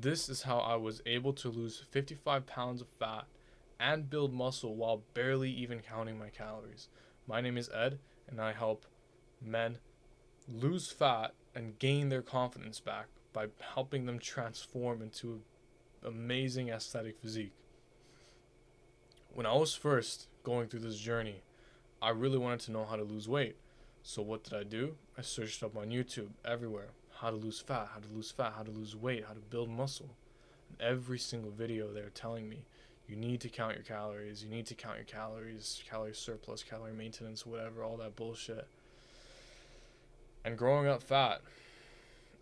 This is how I was able to lose 55 pounds of fat and build muscle while barely even counting my calories. My name is Ed, and I help men lose fat and gain their confidence back by helping them transform into an amazing aesthetic physique. When I was first going through this journey, I really wanted to know how to lose weight. So what did I do? I searched up on YouTube everywhere how to lose fat, how to lose fat, how to lose weight, how to build muscle. And every single video they're telling me you need to count your calories, you need to count your calories, calorie surplus, calorie maintenance, whatever, all that bullshit. And growing up fat,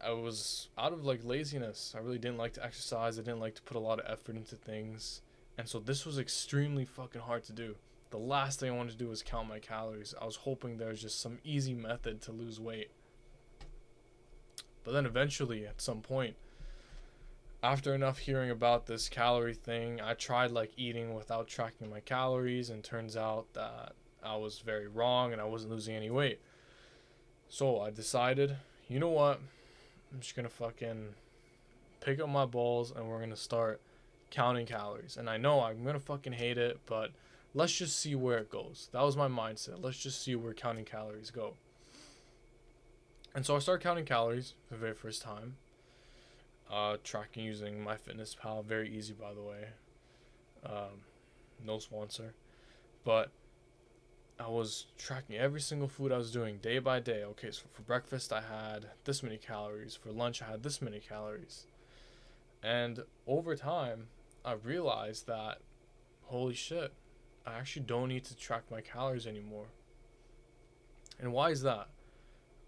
I was out of like laziness. I really didn't like to exercise. I didn't like to put a lot of effort into things. And so this was extremely fucking hard to do. The last thing I wanted to do was count my calories. I was hoping there was just some easy method to lose weight. But then eventually, at some point, after enough hearing about this calorie thing, I tried like eating without tracking my calories, and turns out that I was very wrong and I wasn't losing any weight. So I decided, you know what? I'm just gonna fucking pick up my balls and we're gonna start counting calories. And I know I'm gonna fucking hate it, but let's just see where it goes. That was my mindset. Let's just see where counting calories go. And so I started counting calories for the very first time. Tracking using MyFitnessPal, very easy by the way. Um, no sponsor, but I was tracking every single food I was doing day by day. Okay, so for breakfast I had this many calories. For lunch I had this many calories. And over time, I realized that, holy shit, I actually don't need to track my calories anymore. And why is that?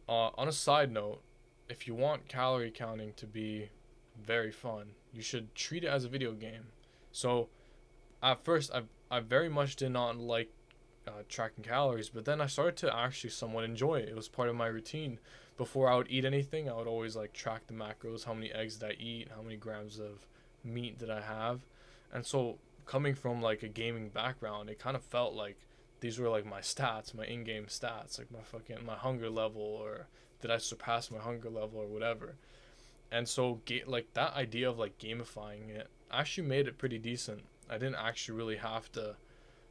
On a side note, if you want calorie counting to be very fun, you should treat it as a video game. So at first, I very much did not like tracking calories, but then I started to actually somewhat enjoy it. It was part of my routine. Before I would eat anything, I would always like track the macros, how many eggs did I eat, how many grams of meat did I have, and so coming from like a gaming background, it kind of felt like these were like my stats, my in-game stats, like my hunger level, or did I surpass my hunger level or whatever. And so like that idea of like gamifying it actually made it pretty decent. I didn't actually really have to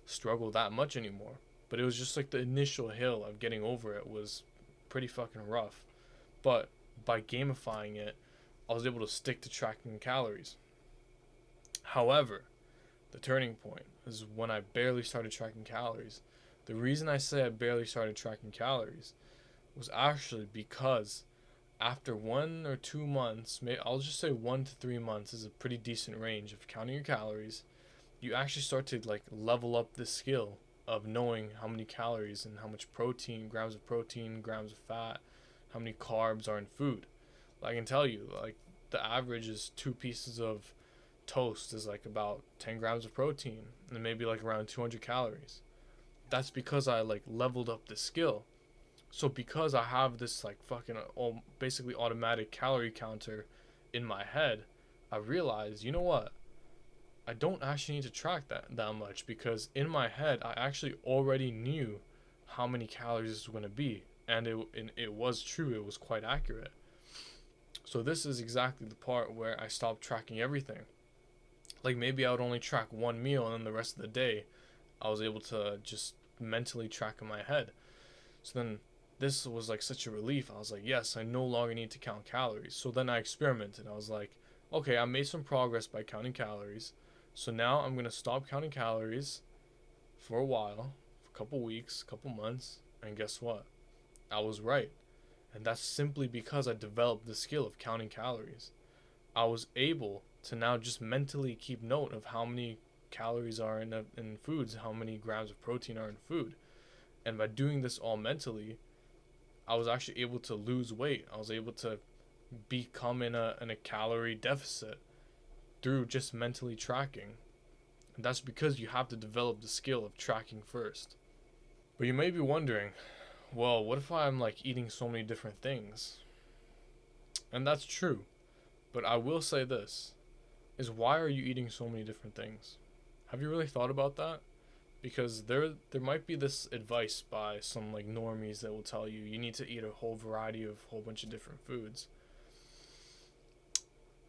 struggle that much anymore. But it was just like the initial hill of getting over it was pretty fucking rough. But by gamifying it, I was able to stick to tracking calories. However, the turning point is when I barely started tracking calories. The reason I say I barely started tracking calories was actually because after 1 or 2 months, I'll just say 1 to 3 months is a pretty decent range of counting your calories. You actually start to like level up the skill of knowing how many calories and how much protein, grams of fat, how many carbs are in food. I can tell you, like the average is 2 pieces of toast is like about 10 grams of protein and maybe like around 200 calories. That's because I like leveled up the skill. So because I have this like fucking basically automatic calorie counter in my head, I realized, you know what? I don't actually need to track that much because in my head I actually already knew how many calories this was going to be, and it was true. It was quite accurate. So this is exactly the part where I stopped tracking everything. Like maybe I would only track one meal, and then the rest of the day I was able to just mentally track in my head. So then this was like such a relief. I was like, yes, I no longer need to count calories. So then I experimented. I was like, okay, I made some progress by counting calories. So now I'm going to stop counting calories for a while, for a couple weeks, couple months, and guess what? I was right. And that's simply because I developed the skill of counting calories. I was able to now just mentally keep note of how many calories are in foods, how many grams of protein are in food. And by doing this all mentally, I was actually able to lose weight. I was able to become in a calorie deficit through just mentally tracking. And that's because you have to develop the skill of tracking first. But you may be wondering, well, what if I'm like eating so many different things? And that's true. But I will say this is why are you eating so many different things? Have you really thought about that? Because there might be this advice by some like normies that will tell you you need to eat a whole variety of whole bunch of different foods.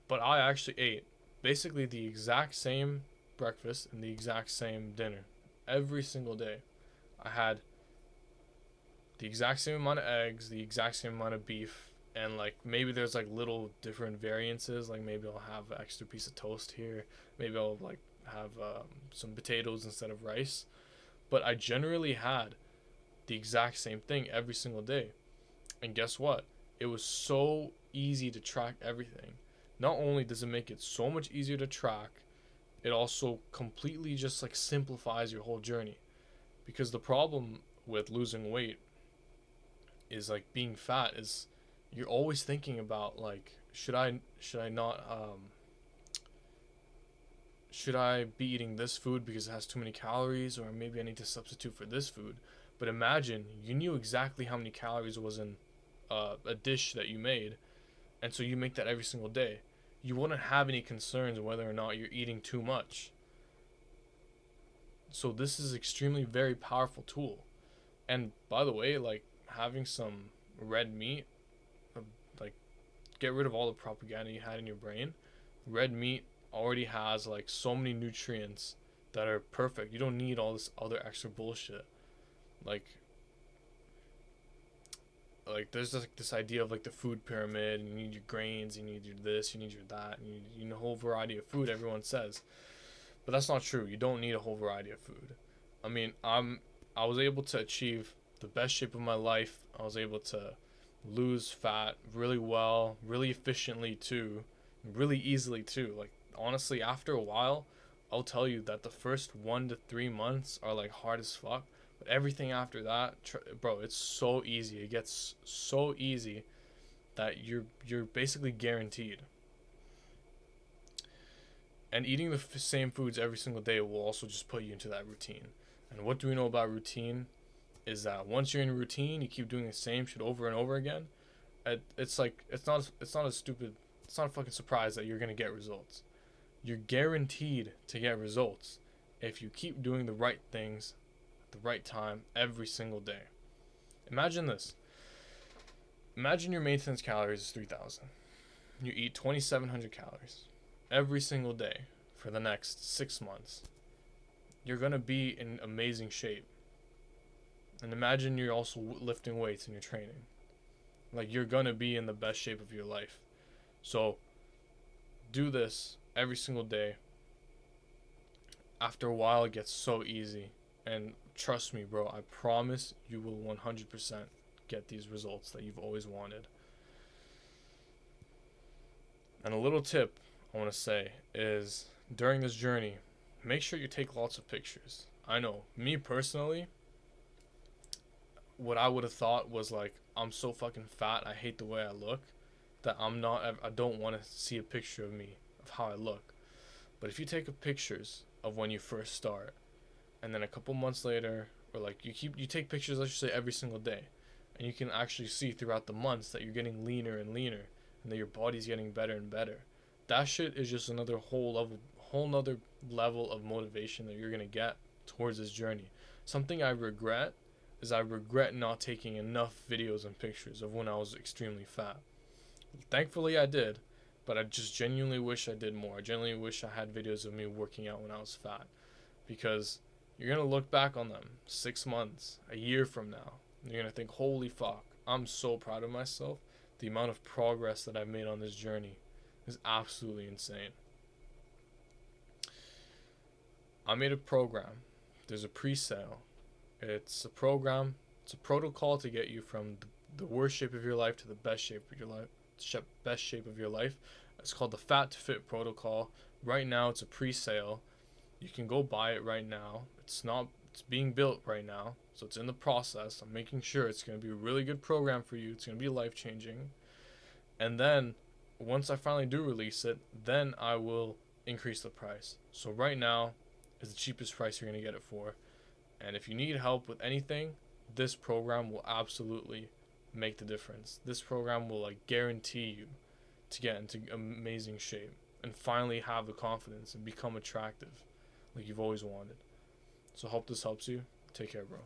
But I actually ate basically the exact same breakfast and the exact same dinner every single day. I had the exact same amount of eggs, the exact same amount of beef, and like maybe there's like little different variances. Like maybe I'll have an extra piece of toast here. Maybe I'll like have some potatoes instead of rice. But I generally had the exact same thing every single day. And guess what? It was so easy to track everything. Not only does it make it so much easier to track, it also completely just like simplifies your whole journey. Because the problem with losing weight is like being fat is you're always thinking about like should I not should I be eating this food because it has too many calories, or maybe I need to substitute for this food. But imagine you knew exactly how many calories was in a dish that you made, and so you make that every single day. You wouldn't have any concerns whether or not you're eating too much. So this is extremely very powerful tool. And by the way, like having some red meat, uh, like get rid of all the propaganda you had in your brain. Red meat already has like so many nutrients that are perfect. You don't need all this other extra bullshit. Like there's like this idea of like the food pyramid, and you need your grains, you need your this, you need your that, and you need a whole variety of food, everyone says. But that's not true. You don't need a whole variety of food. I mean, I was able to achieve the best shape of my life. I was able to lose fat really well, really efficiently too, really easily too. Like honestly, after a while, I'll tell you that the first 1 to 3 months are like hard as fuck. But everything after that, bro, it's so easy. It gets so easy that you're basically guaranteed. And eating the same foods every single day will also just put you into that routine. And what do we know about routine? Is that once you're in a routine, you keep doing the same shit over and over again. It's like it's not a stupid, it's not a fucking surprise that you're gonna get results. You're guaranteed to get results if you keep doing the right things at the right time every single day. Imagine this. Imagine your maintenance calories is 3,000. You eat 2,700 calories every single day for the next 6 months. You're gonna be in amazing shape. And imagine you're also lifting weights and you're training. Like you're gonna be in the best shape of your life. So do this every single day. After a while, it gets so easy. And trust me, bro, I promise you will 100% get these results that you've always wanted. And a little tip I want to say is during this journey, make sure you take lots of pictures. I know, me personally, what I would have thought was like, I'm so fucking fat, I hate the way I look, that I don't want to see a picture of me, of how I look. But if you take pictures of when you first start, and then a couple months later, or like you take pictures, let's just say every single day, and you can actually see throughout the months that you're getting leaner and leaner, and that your body's getting better and better. That shit is just another whole nother level of motivation that you're gonna get towards this journey. Something I regret is I regret not taking enough videos and pictures of when I was extremely fat. Thankfully I did, but I just genuinely wish I did more. I genuinely wish I had videos of me working out when I was fat, because you're gonna look back on them 6 months, a year from now, and you're gonna think, holy fuck, I'm so proud of myself. The amount of progress that I've made on this journey is absolutely insane. I made a program. There's a pre-sale. It's a program. It's a protocol to get you from the worst shape of your life to the best shape of your life. Best shape of your life. It's called the Fat to Fit protocol. Right now, it's a pre-sale. You can go buy it right now. It's being built right now, so it's in the process. I'm making sure it's going to be a really good program for you. It's going to be life changing. And then once I finally do release it, then I will increase the price. So right now is the cheapest price you're going to get it for. And if you need help with anything, this program will absolutely make the difference. This program will like guarantee you to get into amazing shape and finally have the confidence and become attractive like you've always wanted. So hope this helps you. Take care, bro.